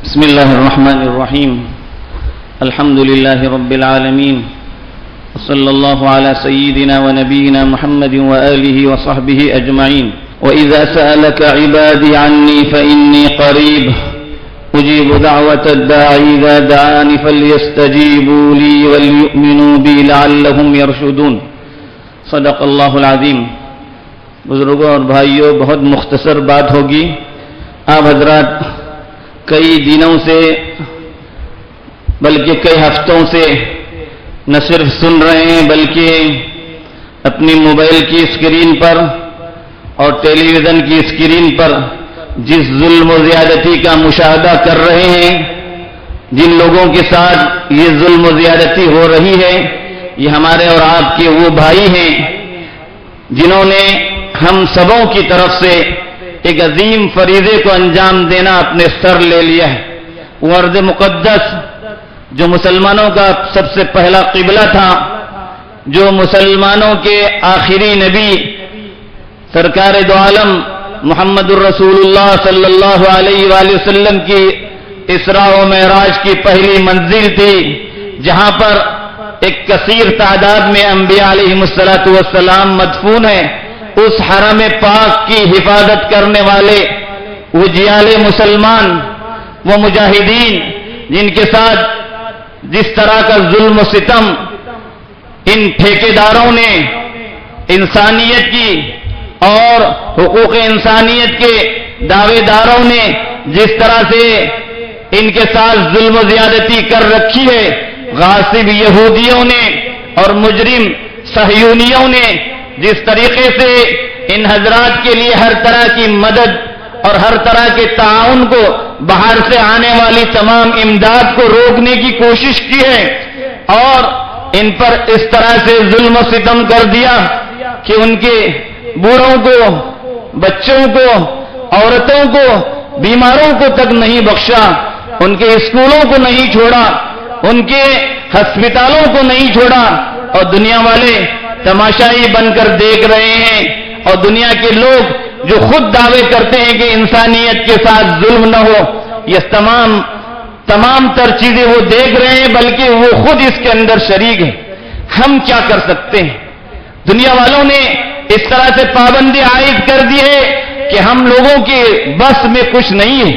بسم الله الرحمن الرحيم الحمد لله رب العالمين وصلى الله على سيدنا ونبينا محمد وآله وصحبه أجمعين وإذا سألك عبادي عني فإني قريب أجيب دعوة الداعي إذا دعاني فليستجيبوا لي وليؤمنوا بي لعلهم يرشدون صدق اللہ العظیم. بزرگوں اور بھائیوں، بہت مختصر بات ہوگی. آپ حضرات کئی دنوں سے بلکہ کئی ہفتوں سے نہ صرف سن رہے ہیں بلکہ اپنی موبائل کی اسکرین پر اور ٹیلی ویژن کی اسکرین پر جس ظلم و زیادتی کا مشاہدہ کر رہے ہیں، جن لوگوں کے ساتھ یہ ظلم و زیادتی ہو رہی ہے، یہ ہمارے اور آپ کے وہ بھائی ہیں جنہوں نے ہم سبوں کی طرف سے ایک عظیم فریضے کو انجام دینا اپنے سر لے لیا ہے. وہ ارض مقدس جو مسلمانوں کا سب سے پہلا قبلہ تھا، جو مسلمانوں کے آخری نبی سرکار دو عالم محمد الرسول اللہ صلی اللہ علیہ وآلہ وسلم کی اسراء و معراج کی پہلی منزل تھی، جہاں پر ایک کثیر تعداد میں انبیاء علیہ السلام مدفون ہیں. اس حرم پاک کی حفاظت کرنے والے وہ جیال مسلمان، وہ مجاہدین جن کے ساتھ جس طرح کا ظلم و ستم ان ٹھیکیداروں نے انسانیت کی اور حقوق انسانیت کے دعوے داروں نے جس طرح سے ان کے ساتھ ظلم و زیادتی کر رکھی ہے، غاصب یہودیوں نے اور مجرم صہیونیوں نے جس طریقے سے ان حضرات کے لیے ہر طرح کی مدد اور ہر طرح کے تعاون کو، باہر سے آنے والی تمام امداد کو روکنے کی کوشش کی ہے اور ان پر اس طرح سے ظلم و ستم کر دیا کہ ان کے بوڑھوں کو، بچوں کو، عورتوں کو، بیماروں کو تک نہیں بخشا، ان کے اسکولوں کو نہیں چھوڑا، ان کے ہسپتالوں کو نہیں چھوڑا، اور دنیا والے تماشائی بن کر دیکھ رہے ہیں. اور دنیا کے لوگ جو خود دعوے کرتے ہیں کہ انسانیت کے ساتھ ظلم نہ ہو، یہ تمام تر چیزیں وہ دیکھ رہے ہیں بلکہ وہ خود اس کے اندر شریک ہیں. ہم کیا کر سکتے ہیں؟ دنیا والوں نے اس طرح سے پابندی عائد کر دی ہے کہ ہم لوگوں کے بس میں کچھ نہیں ہے.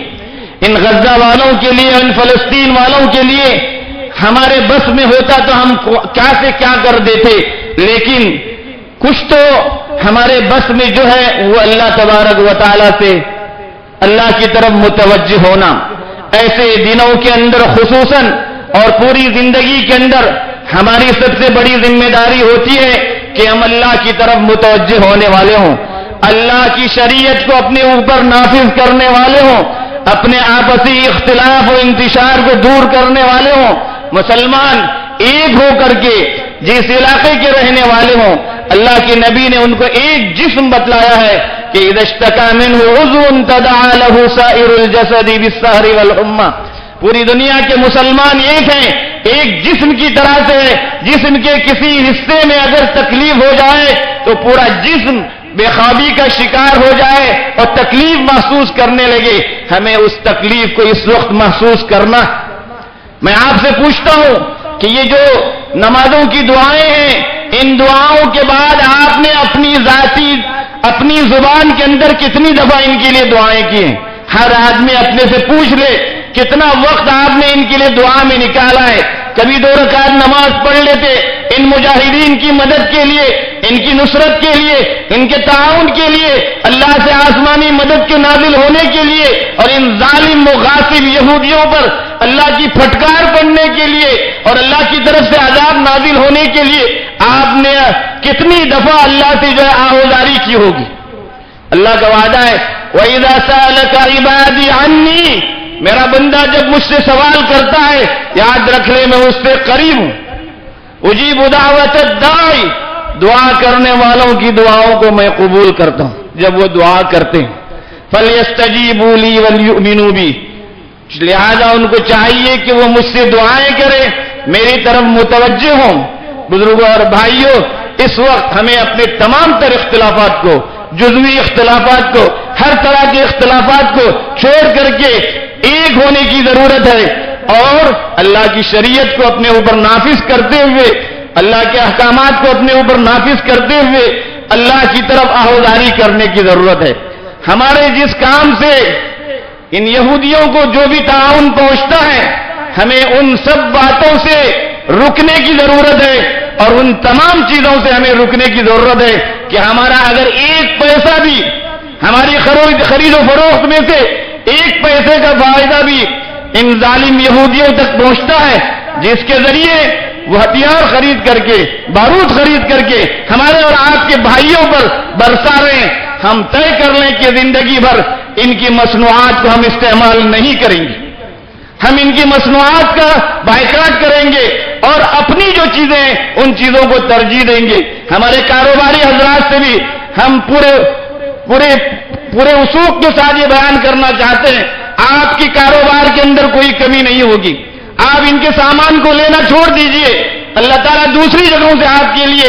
ان غزہ والوں کے لیے، ان فلسطین والوں کے لیے ہمارے بس میں ہوتا تو ہم کیا سے کیا کر دیتے، لیکن کچھ تو ہمارے بس میں جو ہے وہ اللہ تبارک و تعالیٰ سے اللہ کی طرف متوجہ ہونا. ایسے دنوں کے اندر خصوصاً اور پوری زندگی کے اندر ہماری سب سے بڑی ذمہ داری ہوتی ہے کہ ہم اللہ کی طرف متوجہ ہونے والے ہوں، اللہ کی شریعت کو اپنے اوپر نافذ کرنے والے ہوں، اپنے آپسی اختلاف و انتشار کو دور کرنے والے ہوں، مسلمان ایک ہو کر کے جس علاقے کے رہنے والے ہوں. اللہ کے نبی نے ان کو ایک جسم بتلایا ہے کہ اذا اشتکا منہ عضو تداعی لہ سائر الجسد بالسہر والحمى. پوری دنیا کے مسلمان ایک ہیں، ایک جسم کی طرح سے ہے. جسم کے کسی حصے میں اگر تکلیف ہو جائے تو پورا جسم بے خوابی کا شکار ہو جائے اور تکلیف محسوس کرنے لگے. ہمیں اس تکلیف کو اس وقت محسوس کرنا. میں آپ سے پوچھتا ہوں کہ یہ جو نمازوں کی دعائیں ہیں، ان دعاؤں کے بعد آپ نے اپنی زبان کے اندر کتنی دفعہ ان کے لیے دعائیں کی ہیں؟ ہر آدمی اپنے سے پوچھ لے کتنا وقت آپ نے ان کے لیے دعا میں نکالا ہے. کبھی 2 رکعت نماز پڑھ لیتے ان مجاہدین کی مدد کے لیے، ان کی نصرت کے لیے، ان کے تعاون کے لیے، اللہ سے آسمانی مدد کے نازل ہونے کے لیے، اور ان ظالم و غاصب یہودیوں پر اللہ کی پھٹکار پڑنے کے لیے اور اللہ کی طرف سے عذاب نازل ہونے کے لیے آپ نے کتنی دفعہ اللہ سے جو ہے آہوزاری کی ہوگی. اللہ کا وعدہ ہے وَإِذَا سَأَلَكَ عِبَادِي عَنِّي، میرا بندہ جب مجھ سے سوال کرتا ہے یاد رکھ لے میں اس سے قریب ہوں. اجیب دعوت الداعی، دعا کرنے والوں کی دعاؤں کو میں قبول کرتا ہوں جب وہ دعا کرتے ہیں. فَلْيَسْتَجِيبُوا لِي وَلْيُؤْمِنُوا بِي، لہذا ان کو چاہیے کہ وہ مجھ سے دعائیں کریں، میری طرف متوجہ ہوں. بزرگوں اور بھائیوں، اس وقت ہمیں اپنے تمام تر اختلافات کو، جزوی اختلافات کو ہر طرح کے اختلافات کو چھوڑ کر کے ایک ہونے کی ضرورت ہے اور اللہ کی شریعت کو اپنے اوپر نافذ کرتے ہوئے، اللہ کے احکامات کو اپنے اوپر نافذ کرتے ہوئے اللہ کی طرف آہوازی کرنے کی ضرورت ہے۔ ہمارے جس کام سے ان یہودیوں کو جو بھی تعاون پہنچتا ہے، ہمیں ان سب باتوں سے رکنے کی ضرورت ہے اور ان تمام چیزوں سے ہمیں رکنے کی ضرورت ہے کہ ہمارا اگر ایک پیسہ بھی ہماری خرید و فروخت میں سے ایک پیسے کا فائدہ بھی ان ظالم یہودیوں تک پہنچتا ہے، جس کے ذریعے وہ ہتھیار خرید کر کے، بارود خرید کر کے ہمارے اور آپ کے بھائیوں پر برسا رہے ہیں، ہم طے کر لیں کہ زندگی بھر ان کی مصنوعات کو ہم استعمال نہیں کریں گے، ہم ان کی مصنوعات کا بائیکاٹ کریں گے اور اپنی جو چیزیں ہیں ان چیزوں کو ترجیح دیں گے۔ ہمارے کاروباری حضرات سے بھی ہم پورے وثوق کے ساتھ یہ بیان کرنا چاہتے ہیں، آپ کی کاروبار کے اندر کوئی کمی نہیں ہوگی، آپ ان کے سامان کو لینا چھوڑ دیجئے، اللہ تعالیٰ دوسری جگہوں سے آپ کے لیے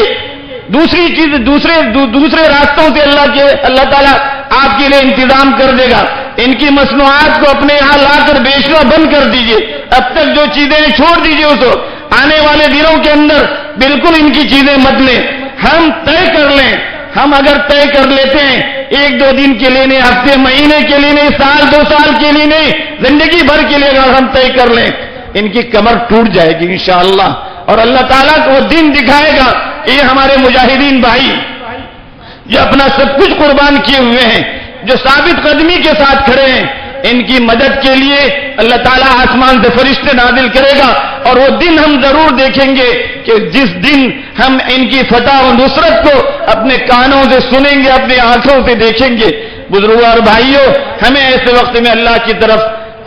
دوسرے راستوں سے اللہ تعالیٰ آپ کے لیے انتظام کر دے گا۔ ان کی مصنوعات کو اپنے یہاں لا کر بیچنا بند کر دیجئے، اب تک جو چیزیں چھوڑ دیجئے اس کو، آنے والے دنوں کے اندر بالکل ان کی چیزیں مت لیں، ہم طے کر لیں، ہم اگر طے کر لیتے ہیں ایک دو دن کے لیے نہیں، ہفتے مہینے کے لیے نہیں، سال دو سال کے لیے نہیں، زندگی بھر کے لیے اگر ہم طے کر لیں ان کی کمر ٹوٹ جائے گی انشاءاللہ، اور اللہ تعالیٰ کو وہ دن دکھائے گا کہ یہ ہمارے مجاہدین بھائی جو اپنا سب کچھ قربان کیے ہوئے ہیں، جو ثابت قدمی کے ساتھ کھڑے ہیں، ان کی مدد کے لیے اللہ تعالیٰ آسمان سے فرشتے نازل کرے گا، اور وہ دن ہم ضرور دیکھیں گے کہ جس دن ہم ان کی فتح و نصرت کو اپنے کانوں سے سنیں گے، اپنے آنکھوں سے دیکھیں گے۔ بزرگوں اور بھائیوں، ہمیں ایسے وقت میں اللہ کی طرف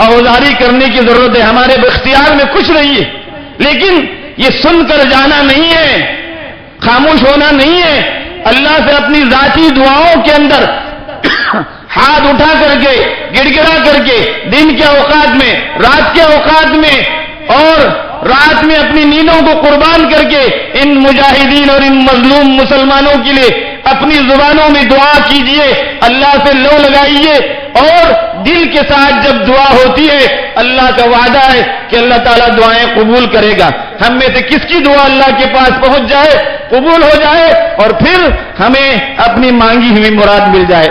آہوازی کرنے کی ضرورت ہے، ہمارے اختیار میں کچھ نہیں ہے، لیکن یہ سن کر جانا نہیں ہے، خاموش ہونا نہیں ہے، اللہ سے اپنی ذاتی دعاؤں کے اندر ہاتھ اٹھا کر کے، گڑ گڑا کر کے، دن کے اوقات میں، رات کے اوقات میں، اور رات میں اپنی نیندوں کو قربان کر کے ان مجاہدین اور ان مظلوم مسلمانوں کے لیے اپنی زبانوں میں دعا کیجئے، اللہ سے لو لگائیے، اور دل کے ساتھ جب دعا ہوتی ہے اللہ کا وعدہ ہے کہ اللہ تعالیٰ دعائیں قبول کرے گا۔ ہم میں سے کس کی دعا اللہ کے پاس پہنچ جائے، قبول ہو جائے، اور پھر ہمیں اپنی مانگی ہوئی مراد مل جائے۔